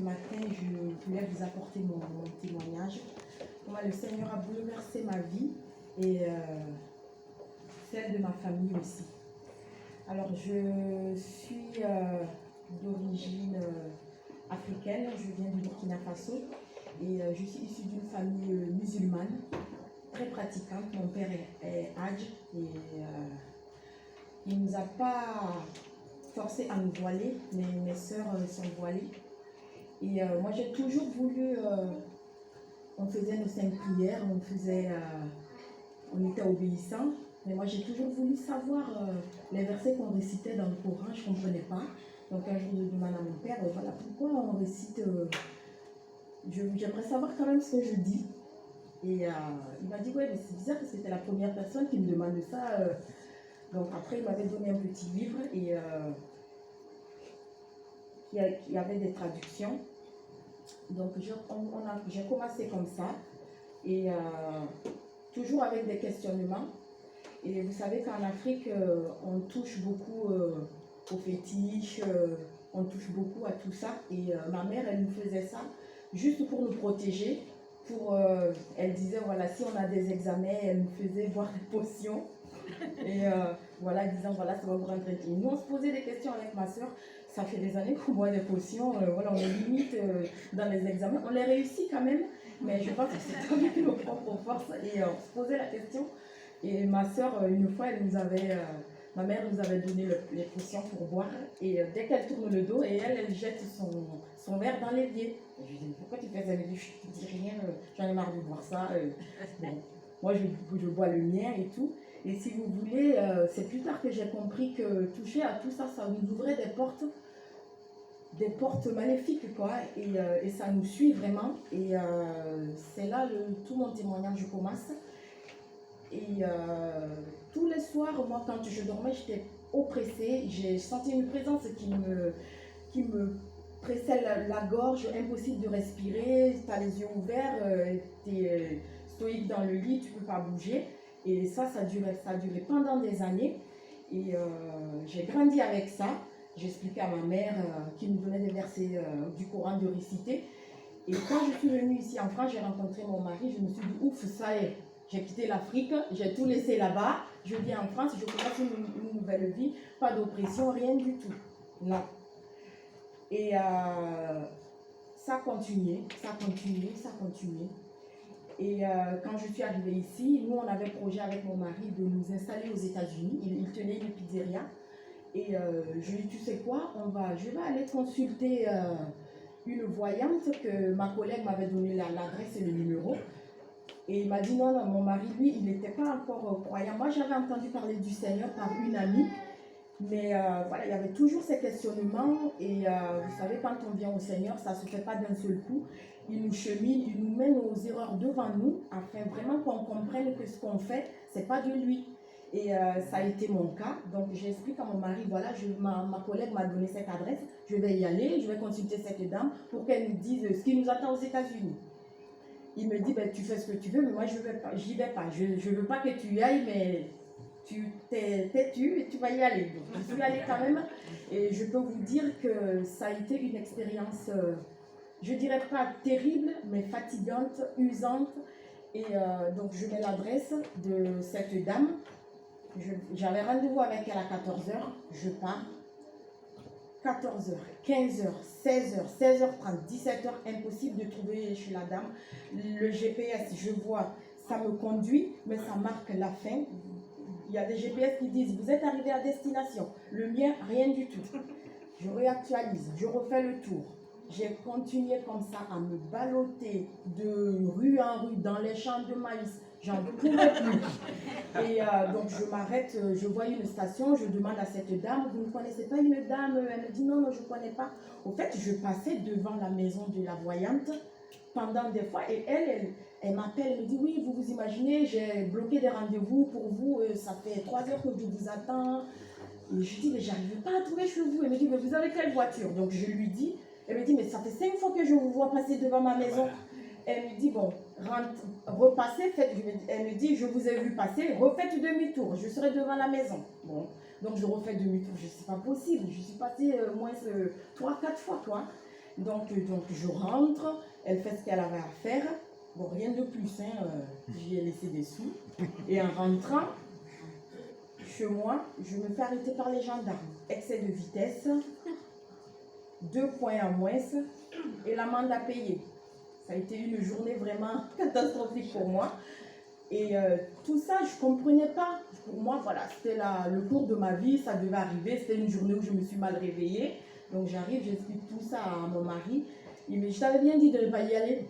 matin, je voulais vous apporter mon témoignage. Comment le Seigneur a bouleversé ma vie et celle de ma famille aussi. Alors, je suis d'origine africaine, je viens du Burkina Faso et je suis issue d'une famille musulmane, très pratiquante. Mon père est Hadj et il ne nous a pas forcé à nous voiler, mais mes sœurs sont voilées. Et moi j'ai toujours voulu, on faisait nos 5 prières, on était obéissants, mais moi j'ai toujours voulu savoir les versets qu'on récitait dans le Coran, je ne comprenais pas. Donc un jour je demande à mon père, voilà, pourquoi on récite, j'aimerais savoir quand même ce que je dis. Et il m'a dit, ouais, mais c'est bizarre parce que c'était la première personne qui me demande ça. Donc après il m'avait donné un petit livre et qui avait des traductions. Donc j'ai commencé comme ça et toujours avec des questionnements. Et vous savez qu'en Afrique, on touche beaucoup aux fétiches, on touche beaucoup à tout ça. Et ma mère, elle nous faisait ça juste pour nous protéger. Elle disait, voilà, si on a des examens, elle nous faisait boire des potions. Et voilà, disant, voilà, ça va vous rendre tranquille. Nous, on se posait des questions avec ma soeur. Ça fait des années qu'on boit des potions. Voilà, on est limite dans les examens. On les réussit quand même, mais je pense que c'est avec nos propres forces. Et on se posait la question. Et ma soeur, une fois, ma mère nous avait donné les potions pour boire. Et dès qu'elle tourne le dos, et elle jette son verre dans l'évier. Je lui dis, pourquoi tu fais ça? Elle me dit, je ne dis rien, j'en ai marre de boire ça. Bon, moi, je bois le mien et tout. Et si vous voulez, c'est plus tard que j'ai compris que toucher à tout ça, ça nous ouvrait des portes maléfiques, quoi. Et ça nous suit vraiment. Et c'est là tout mon témoignage commence. Et tous les soirs, moi, quand je dormais, j'étais oppressée. J'ai senti une présence qui me pressait la gorge, impossible de respirer. Tu as les yeux ouverts, tu es stoïque dans le lit, tu ne peux pas bouger. Et ça a duré pendant des années. Et j'ai grandi avec ça. J'expliquais à ma mère qui me donnait des versets du Coran de réciter. Et quand je suis venue ici en France, j'ai rencontré mon mari. Je me suis dit, ouf, ça y est. J'ai quitté l'Afrique, j'ai tout laissé là-bas. Je viens en France, je commence une nouvelle vie. Pas d'oppression, rien du tout. Non. Et ça a continué, ça a continué, ça a continué. Et quand je suis arrivée ici, nous, on avait projet avec mon mari de nous installer aux États-Unis. Il tenait une pizzeria. Et je lui ai dit, tu sais quoi, je vais aller consulter une voyante que ma collègue m'avait donné l'adresse et le numéro. Et il m'a dit, non, mon mari, lui, il n'était pas encore croyant. Moi, j'avais entendu parler du Seigneur par une amie. Mais voilà, il y avait toujours ces questionnements. Et vous savez, quand on vient au Seigneur, ça ne se fait pas d'un seul coup. Il nous chemine, il nous met nos erreurs devant nous, afin vraiment qu'on comprenne que ce qu'on fait, ce n'est pas de lui. Et ça a été mon cas. Donc j'explique à mon mari, voilà, ma collègue m'a donné cette adresse, je vais y aller, je vais consulter cette dame pour qu'elle nous dise ce qui nous attend aux États-Unis. Il me dit, ben, tu fais ce que tu veux, mais moi je n'y vais pas. Je ne veux pas que tu y ailles, mais tu t'es têtu et tu vas y aller. Donc, je suis allée quand même et je peux vous dire que ça a été une expérience, je ne dirais pas terrible, mais fatigante, usante. Et donc je mets l'adresse de cette dame. J'avais rendez-vous avec elle à 14h, je pars. 14h, 15h, 16h, 16h30, 17h, impossible de trouver chez la dame. Le GPS, je vois, ça me conduit, mais ça marque la fin. Il y a des GPS qui disent, vous êtes arrivé à destination. Le mien, rien du tout. Je réactualise, je refais le tour. J'ai continué comme ça à me balloter de rue en rue, dans les champs de maïs. J'en pouvais plus. Et donc je m'arrête, je vois une station, je demande à cette dame, vous ne connaissez pas une dame? Elle me dit non, non, je ne connais pas. Au fait, je passais devant la maison de la voyante pendant des fois et elle m'appelle, elle me dit oui, vous vous imaginez, j'ai bloqué des rendez-vous pour vous, ça fait 3 heures que je vous attends. Et je dis mais j'arrive pas à trouver chez vous. Elle me dit mais vous avez quelle voiture? Donc je lui dis, elle me dit mais ça fait 5 fois que je vous vois passer devant ma maison. Elle me dit, bon, repassez, elle me dit, je vous ai vu passer, refaites demi-tour, je serai devant la maison. Bon, donc je refais demi-tour, je ne sais pas possible, je suis passée au moins 3-4 fois, quoi. Donc je rentre, elle fait ce qu'elle avait à faire. Bon, rien de plus, hein, j'y ai laissé des sous. Et en rentrant chez moi, je me fais arrêter par les gendarmes. Excès de vitesse, 2 points en moins et l'amende à payer. Ça a été une journée vraiment catastrophique pour moi. Et tout ça, je ne comprenais pas. Pour moi, voilà, c'était le cours de ma vie, ça devait arriver. C'était une journée où je me suis mal réveillée. Donc j'arrive, j'explique tout ça à mon mari. Il me dit, je t'avais bien dit de ne pas y aller.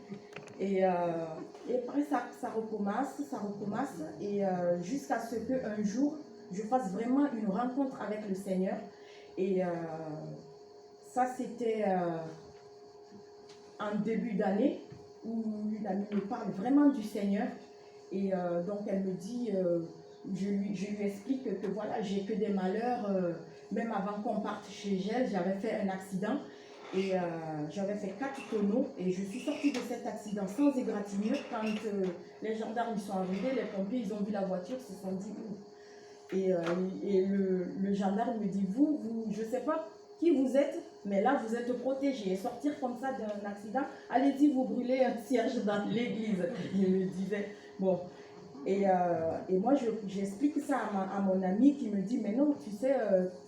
Et après, ça recommence. Et jusqu'à ce qu'un jour, je fasse vraiment une rencontre avec le Seigneur. Et ça, c'était en début d'année où une amie me parle vraiment du Seigneur. Et donc elle me dit, je lui explique que voilà, j'ai que des malheurs. Même avant qu'on parte chez elle, j'avais fait un accident et j'avais fait 4 tonneaux et je suis sortie de cet accident sans égratignure. Quand les gendarmes sont arrivés, les pompiers, ils ont vu la voiture, ils se sont dit où. Et le gendarme me dit, vous, je ne sais pas qui vous êtes, mais là vous êtes protégé. Et sortir comme ça d'un accident, allez-y, vous brûlez un cierge dans l'église. Il me disait. Bon, et moi j'explique ça à mon ami qui me dit, mais non, tu sais,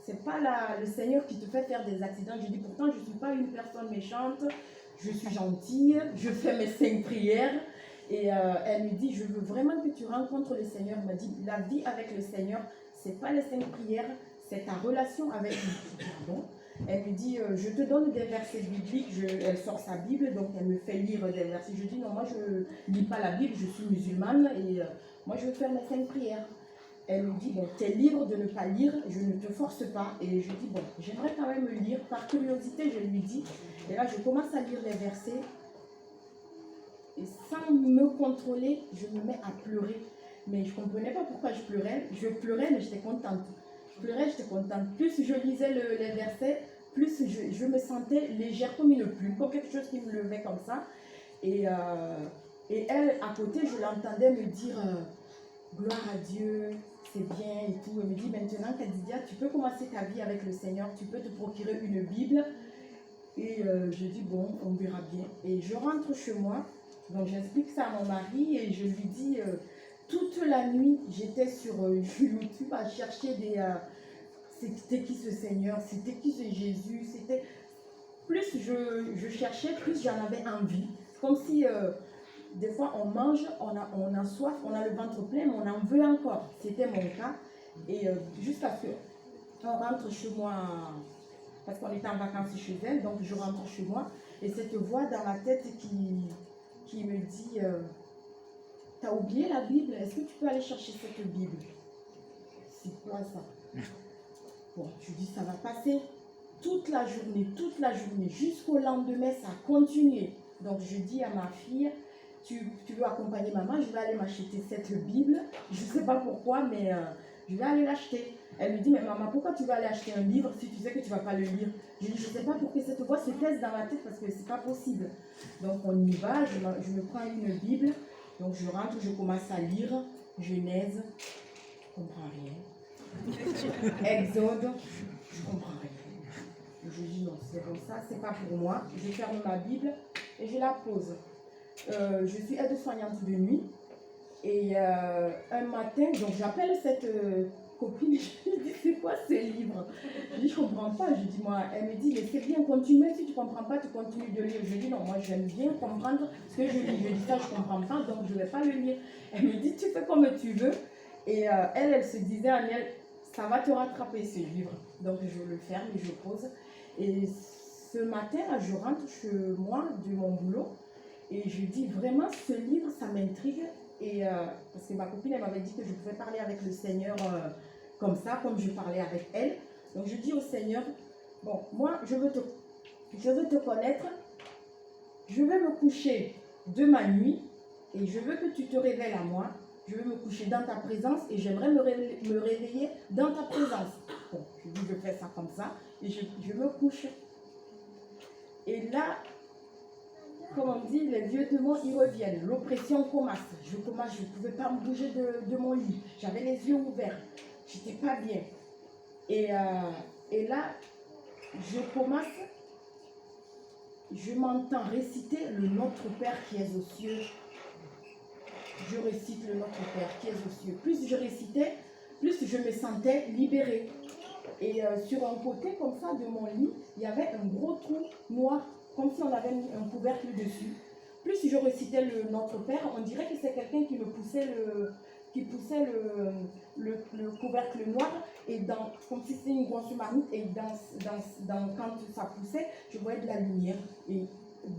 c'est pas le Seigneur qui te fait faire des accidents. Je dis, pourtant je ne suis pas une personne méchante, je suis gentille, je fais mes 5 prières. Et elle me dit, je veux vraiment que tu rencontres le Seigneur. Elle m'a dit, la vie avec le Seigneur, c'est pas les 5 prières, c'est ta relation avec lui. Pardon. Elle me dit, je te donne des versets bibliques. Elle sort sa Bible, donc elle me fait lire des versets. Je dis, non, moi je ne lis pas la Bible, je suis musulmane et moi je veux faire mes 5 prières. Elle me dit, bon, tu es libre de ne pas lire, je ne te force pas. Et je dis, bon, j'aimerais quand même lire. Par curiosité, je lui dis. Et là, je commence à lire les versets. Et sans me contrôler, je me mets à pleurer. Mais je ne comprenais pas pourquoi je pleurais. Je pleurais, mais j'étais contente. Je pleurais, j'étais contente. Plus je lisais les versets, plus je me sentais légère comme une plume, comme quelque chose qui me levait comme ça. Et elle, à côté, je l'entendais me dire gloire à Dieu, c'est bien et tout. Elle me dit maintenant, Kadidia, tu peux commencer ta vie avec le Seigneur, tu peux te procurer une Bible. Et je dis bon, on verra bien. Et je rentre chez moi, donc j'explique ça à mon mari et je lui dis toute la nuit, j'étais sur YouTube à chercher c'était qui ce Seigneur, c'était qui ce Jésus, c'était... Plus je cherchais, plus j'en avais envie. C'est comme si des fois on mange, on a soif, on a le ventre plein, mais on en veut encore. C'était mon cas. Et jusqu'à ce qu'on rentre chez moi, parce qu'on était en vacances chez elle, donc je rentre chez moi, et cette voix dans la tête qui me dit t'as oublié la Bible, est-ce que tu peux aller chercher cette Bible? C'est quoi ça? Bon, je dis ça va passer. Toute la journée, jusqu'au lendemain, ça a continué. Donc je dis à ma fille, tu veux accompagner maman, je vais aller m'acheter cette Bible. Je ne sais pas pourquoi, mais je vais aller l'acheter. Elle lui dit, mais maman, pourquoi tu vas aller acheter un livre si tu sais que tu ne vas pas le lire? Je dis, je ne sais pas pourquoi cette voix se pèse dans ma tête parce que ce n'est pas possible. Donc on y va, je me prends une Bible, donc je rentre, je commence à lire Genèse, je ne comprends rien. Exode, je ne comprends rien. Je dis non, c'est bon, ça, c'est pas pour moi. Je ferme ma Bible et je la pose. Je suis aide-soignante de nuit et un matin, donc j'appelle cette copine, je lui dis c'est quoi ces livres? Je dis je comprends pas. Je dis moi, elle me dit mais c'est bien, continue, si tu comprends pas, tu continues de lire. Je dis non, moi j'aime bien comprendre ce que je lis. Je dis ça, je comprends pas, donc je vais pas le lire. Elle me dit tu fais comme tu veux. Et elle se disait en elle, ça va te rattraper ce livre. Donc je le ferme et je pose. Et ce matin, là, je rentre chez moi de mon boulot et je dis vraiment ce livre, ça m'intrigue. Et parce que ma copine, elle m'avait dit que je pouvais parler avec le Seigneur comme ça, comme je parlais avec elle. Donc je dis au Seigneur, bon, moi je veux te connaître, je vais me coucher de ma nuit et je veux que tu te révèles à moi. Je veux me coucher dans ta présence et j'aimerais me réveiller dans ta présence. Bon, je dis, je fais ça comme ça et je me couche. Et là, comme on dit, les vieux démons, ils reviennent. L'oppression commence. Je ne pouvais pas me bouger de mon lit. J'avais les yeux ouverts. Je n'étais pas bien. Et là, je commence je m'entends réciter le Notre Père qui est aux cieux. Je récite le Notre Père qui est aux cieux. Plus je récitais, plus je me sentais libérée. Et sur un côté comme ça de mon lit, il y avait un gros trou noir, comme si on avait mis un couvercle dessus. Plus je récitais le Notre Père, on dirait que c'est quelqu'un qui me poussait le couvercle noir, et comme si c'était une grosse marmite, et quand ça poussait, je voyais de la lumière. Et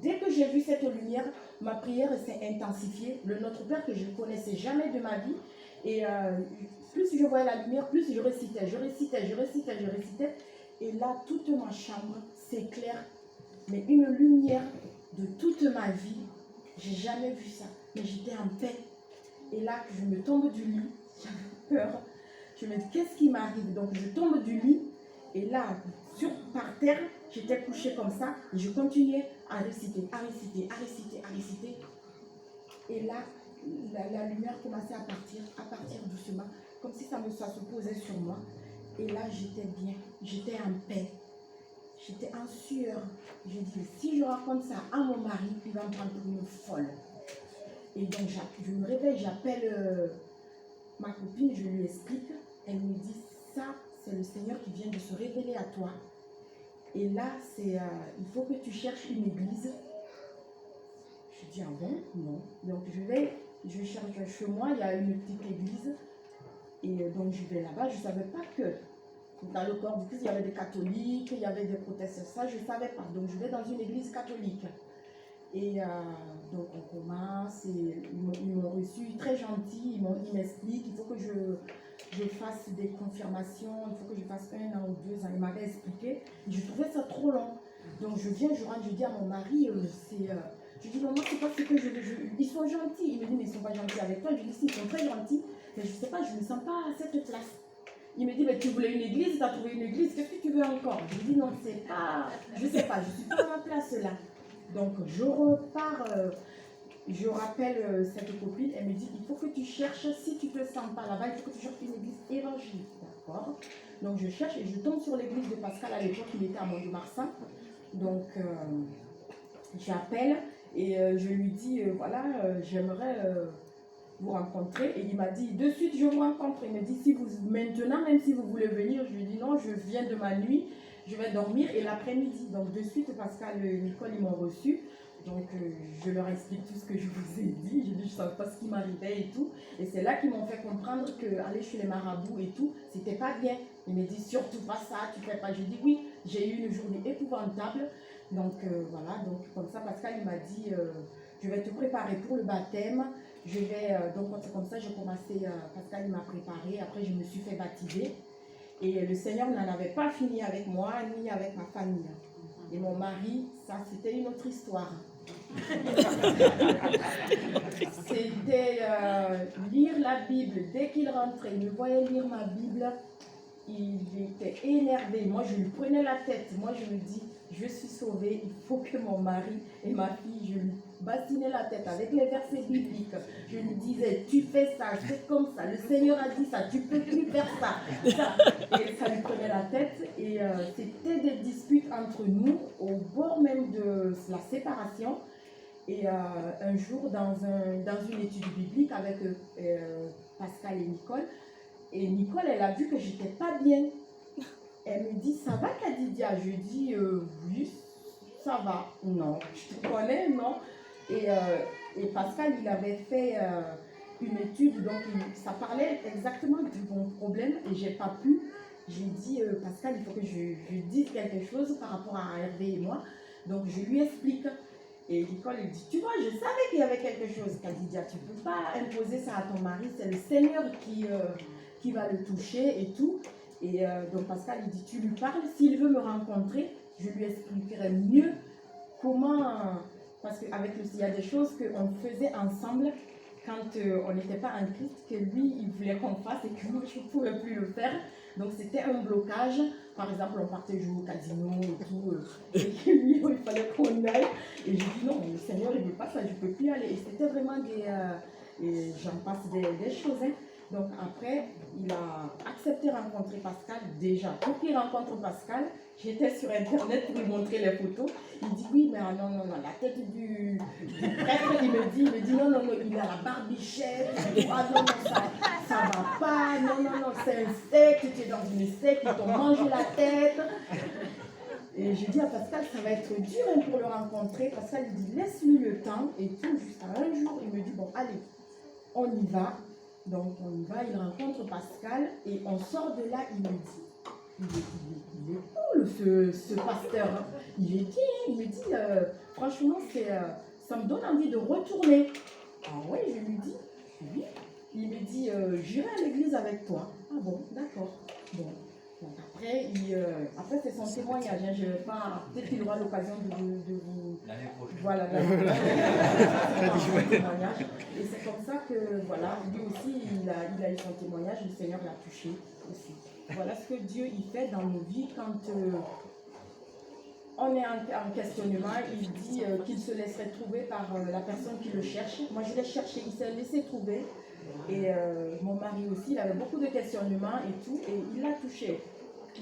dès que j'ai vu cette lumière, ma prière s'est intensifiée. Le Notre Père que je ne connaissais jamais de ma vie. Et plus je voyais la lumière, plus je récitais. Et là, toute ma chambre s'éclaire. Mais une lumière de toute ma vie, j'ai jamais vu ça. Mais j'étais en paix. Et là, je me tombe du lit, j'avais peur. Je me dis, qu'est-ce qui m'arrive? Donc, je tombe du lit. Et là, par terre, j'étais couchée comme ça. Et je continuais à réciter. Et là, la lumière commençait à partir doucement, comme si ça se posait sur moi. Et là, j'étais bien, j'étais en paix, j'étais en sueur. Je dis, si je raconte ça à mon mari, il va me prendre pour une folle. Et donc, je me réveille, j'appelle ma copine, je lui explique. Elle me dit, ça, c'est le Seigneur qui vient de se révéler à toi. Et là, il faut que tu cherches une église. Je dis, ah bon? Non. Donc, je cherche chez moi, il y a une petite église. Et donc, je vais là-bas. Je ne savais pas que dans le corps du Christ, il y avait des catholiques, il y avait des protestants. Ça, je ne savais pas. Donc, je vais dans une église catholique. Et donc, on commence. Et ils m'ont reçu très gentil. Ils m'expliquent qu'il faut que je fasse des confirmations. Il faut que je fasse 1 an ou 2 ans. Ils m'avaient expliqué. Et je trouvais ça trop long. Donc, je viens, je rentre, je dis à mon mari, je dis, maman, c'est pas ce que je veux. Ils sont gentils. Il me dit, mais ils ne sont pas gentils avec toi. Je dis, si, ils sont très gentils. Mais je ne sais pas, je ne me sens pas à cette place. Il me dit, mais tu voulais une église, tu as trouvé une église, qu'est-ce que tu veux encore? Je lui dis, non, c'est pas, je ne sais pas, je ne suis pas à ma place là. Donc, je repars, je rappelle cette copine, elle me dit, il faut que tu cherches, si tu ne te sens pas là-bas, il faut que tu cherches une église évangélique. D'accord? Donc, je cherche et je tombe sur l'église de Pascal à l'époque, il était à Mont-de-Marsan. Donc, j'appelle. Et je lui dis, voilà, j'aimerais vous rencontrer. Et il m'a dit, de suite, je vous rencontre. Il me dit, maintenant, même si vous voulez venir, je lui dis, non, je viens de ma nuit, je vais dormir. Et l'après-midi, donc de suite, Pascal et Nicole, ils m'ont reçu. Donc, je leur explique tout ce que je vous ai dit. Je dis, je ne savais pas ce qui m'arrivait et tout. Et c'est là qu'ils m'ont fait comprendre qu'aller chez les marabouts et tout, c'était pas bien. Il me dit, surtout pas ça, tu fais pas. Je dis, oui, j'ai eu une journée épouvantable. Donc, voilà. Donc, comme ça, Pascal, il m'a dit, je vais te préparer pour le baptême. Donc, c'est comme ça, j'ai commencé. Pascal, il m'a préparé. Après, je me suis fait baptiser. Et le Seigneur n'en avait pas fini avec moi, ni avec ma famille. Et mon mari, ça, c'était une autre histoire. C'était lire la Bible. Dès qu'il rentrait, il me voyait lire ma Bible, il était énervé. Moi, je lui prenais la tête. Moi, je me dis, je suis sauvée, il faut que mon mari et ma fille, je lui bassinais la tête avec les versets bibliques. Je lui disais, tu fais ça, c'est comme ça, le Seigneur a dit ça, tu peux plus faire ça. Et ça lui prenait la tête. Et c'était des disputes entre nous au bord même de la séparation. Et un jour, dans une étude biblique avec Pascal et Nicole, elle a vu que j'étais pas bien. Elle me dit, ça va Kadidia? Je dis, oui, ça va. Non, je te connais, non. Et Pascal, il avait fait une étude, donc ça parlait exactement de mon problème et j'ai pas pu. J'ai dit, Pascal, il faut que je dise quelque chose par rapport à Hervé et moi. Donc je lui explique. Et Nicole, il dit, tu vois, je savais qu'il y avait quelque chose, Kadidia. Tu ne peux pas imposer ça à ton mari, c'est le Seigneur qui va le toucher et tout. Et donc Pascal, il dit, tu lui parles, s'il veut me rencontrer, je lui expliquerai mieux comment, parce qu'avec lui, il y a des choses qu'on faisait ensemble quand on n'était pas en Christ, que lui, il voulait qu'on fasse et que moi, je ne pouvais plus le faire. Donc c'était un blocage. Par exemple, on partait jouer au casino et tout, et que lui, il fallait qu'on aille. Et je dis, non, le Seigneur, il ne veut pas ça, je ne peux plus aller. Et c'était vraiment et j'en passe des choses, hein. Donc après, il a accepté de rencontrer Pascal déjà. Pour qu'il rencontre Pascal, j'étais sur Internet pour lui montrer les photos. Il dit oui, mais non, non, non, la tête du prêtre, il me dit non, non, non, il a la barbichette. Ah non, non, ça va pas. Non, non, non, c'est un secte, tu es dans une secte, ils t'ont mangé la tête. Et je dis à Pascal, ça va être dur hein, pour le rencontrer. Pascal, il dit laisse-lui le temps et tout. Jusqu'à un jour, il me dit bon, allez, on y va. Donc on y va, il rencontre Pascal et on sort de là, il me dit, il est cool ce pasteur, hein. Il est bien, il me dit, franchement, ça me donne envie de retourner. Ah ouais, je lui dis, oui. Il me dit, j'irai à l'église avec toi. Ah bon, d'accord. Bon. Donc après, après c'est son témoignage, hein. Je vais pas, peut-être qu'il aura l'occasion de vous... L'année prochaine. Voilà, témoignage. Et c'est comme ça que, voilà, lui aussi, il a eu son témoignage, le Seigneur l'a touché aussi. Voilà ce que Dieu il fait dans nos vies quand on est en questionnement. Il dit qu'il se laisserait trouver par la personne qui le cherche. Moi, je l'ai cherché, il s'est laissé trouver. Et mon mari aussi, il avait beaucoup de questionnements et tout, et il l'a touché.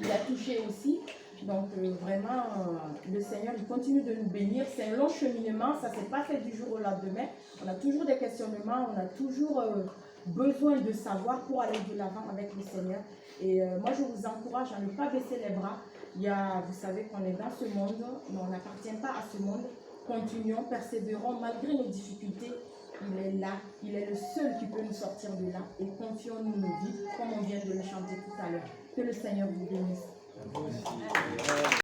Il l'a touché aussi. Donc vraiment, le Seigneur, il continue de nous bénir. C'est un long cheminement, ça ne s'est pas fait du jour au lendemain. On a toujours des questionnements, on a toujours besoin de savoir pour aller de l'avant avec le Seigneur. Et moi, je vous encourage à ne pas baisser les bras. Vous savez qu'on est dans ce monde, mais on n'appartient pas à ce monde. Continuons, persévérons malgré nos difficultés. Il est là, il est le seul qui peut nous sortir de là. Et confions-nous nos vies, comme on vient de le chanter tout à l'heure. Que le Seigneur vous bénisse.